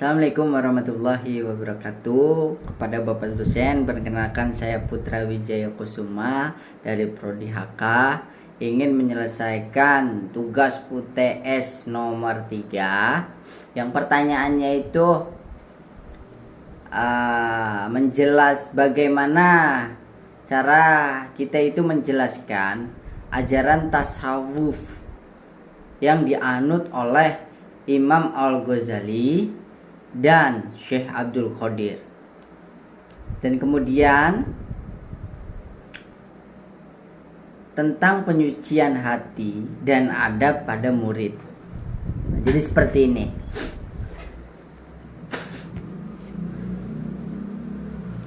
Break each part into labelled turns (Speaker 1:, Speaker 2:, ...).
Speaker 1: Assalamualaikum warahmatullahi wabarakatuh. Kepada Bapak dosen, perkenalkan saya Putra Wijaya Kusuma dari Prodi HK, ingin menyelesaikan tugas UTS nomor 3. Yang pertanyaannya itu bagaimana cara kita itu menjelaskan ajaran tasawuf yang dianut oleh Imam Al-Ghazali dan Syekh Abdul Qadir, dan kemudian tentang penyucian hati dan adab pada murid. Jadi seperti ini.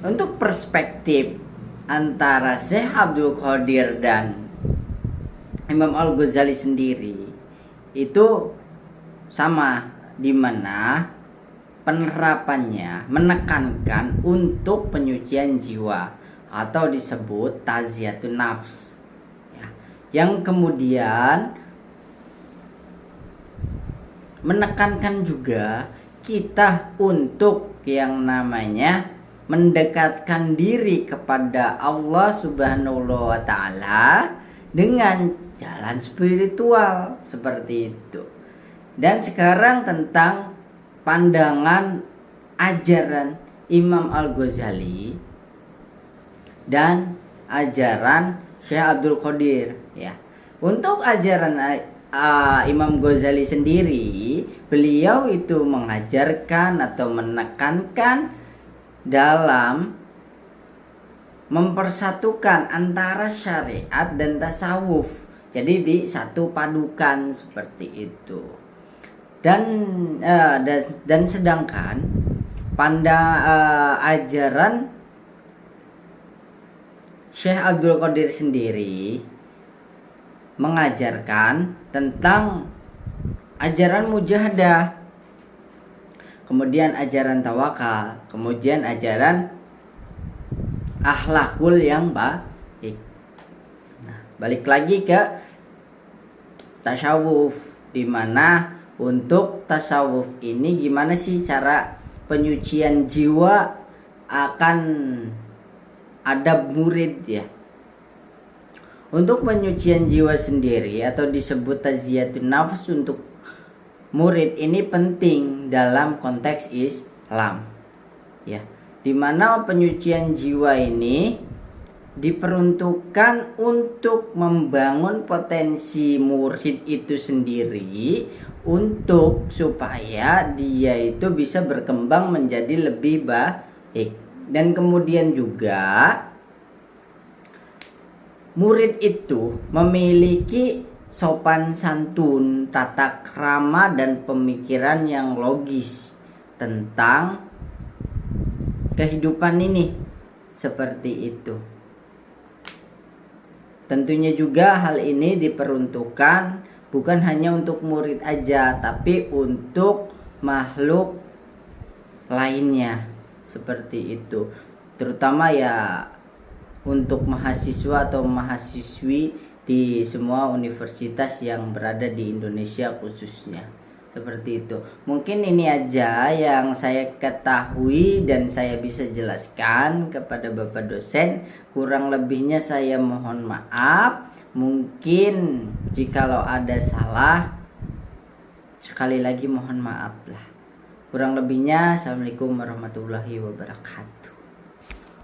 Speaker 1: Untuk perspektif antara Syekh Abdul Qadir dan Imam Al-Ghazali sendiri itu sama, di mana penerapannya menekankan untuk penyucian jiwa atau disebut tazkiyatun nafs ya, yang kemudian menekankan juga kita untuk yang namanya mendekatkan diri kepada Allah Subhanahu wa Ta'ala dengan jalan spiritual seperti itu. Dan sekarang tentang pandangan ajaran Imam Al-Ghazali dan ajaran Syekh Abdul Qadir ya. Untuk ajaran Imam Ghazali sendiri, beliau itu mengajarkan atau menekankan dalam mempersatukan antara syariat dan tasawuf. Jadi di satu padukan seperti itu. Dan sedangkan ajaran Syekh Abdul Qadir sendiri mengajarkan tentang ajaran mujahadah, kemudian ajaran tawakal, kemudian ajaran akhlakul yang baik. Nah, balik lagi ke tasawuf, di mana untuk tasawuf ini gimana sih cara penyucian jiwa akan adab murid ya. Untuk penyucian jiwa sendiri atau disebut tazkiyatun nafs untuk murid ini penting dalam konteks Islam ya, dimana penyucian jiwa ini diperuntukkan untuk membangun potensi murid itu sendiri untuk supaya dia itu bisa berkembang menjadi lebih baik. Dan kemudian juga murid itu memiliki sopan santun, tata krama dan pemikiran yang logis tentang kehidupan ini seperti itu. Tentunya juga hal ini diperuntukkan bukan hanya untuk murid aja, tapi untuk makhluk lainnya seperti itu. Terutama ya untuk mahasiswa atau mahasiswi di semua universitas yang berada di Indonesia khususnya. Seperti itu. Mungkin ini aja yang saya ketahui dan saya bisa jelaskan kepada Bapak dosen. Kurang lebihnya saya mohon maaf. Mungkin jikalau ada salah, sekali lagi mohon maaf lah. Kurang lebihnya, assalamualaikum warahmatullahi wabarakatuh.